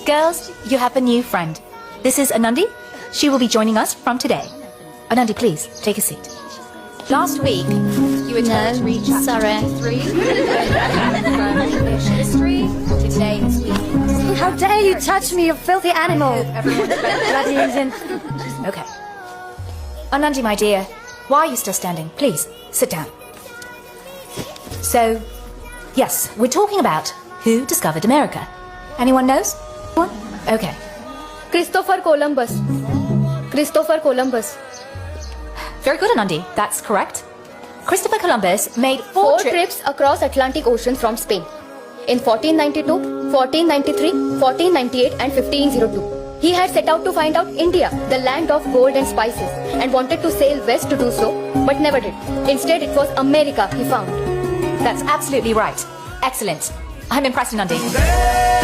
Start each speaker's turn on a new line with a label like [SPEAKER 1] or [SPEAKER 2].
[SPEAKER 1] Girls, you have a new friend. This is Anandi. She will be joining us from today. Anandi, please, take a seat. Last week, you were told to read chapter
[SPEAKER 2] sorry.
[SPEAKER 1] 3 from English history to today in Sweden.
[SPEAKER 2] How dare you touch me, you filthy animal! Bloody Indian.
[SPEAKER 1] Okay. Anandi, my dear, why are you still standing? Please, sit down. So, yes, we're talking about who discovered America. Anyone knows? One? Okay.
[SPEAKER 3] Christopher Columbus. Christopher Columbus.
[SPEAKER 1] Very good, Anandi. That's correct. Christopher Columbus made
[SPEAKER 3] Four trips across Atlantic Ocean from Spain. In 1492, 1493, 1498 and 1502. He had set out to find out India, the land of gold and spices, and wanted to sail west to do so, but never did. Instead, it was America he found.
[SPEAKER 1] That's absolutely right. Excellent. I'm impressed, Anandi.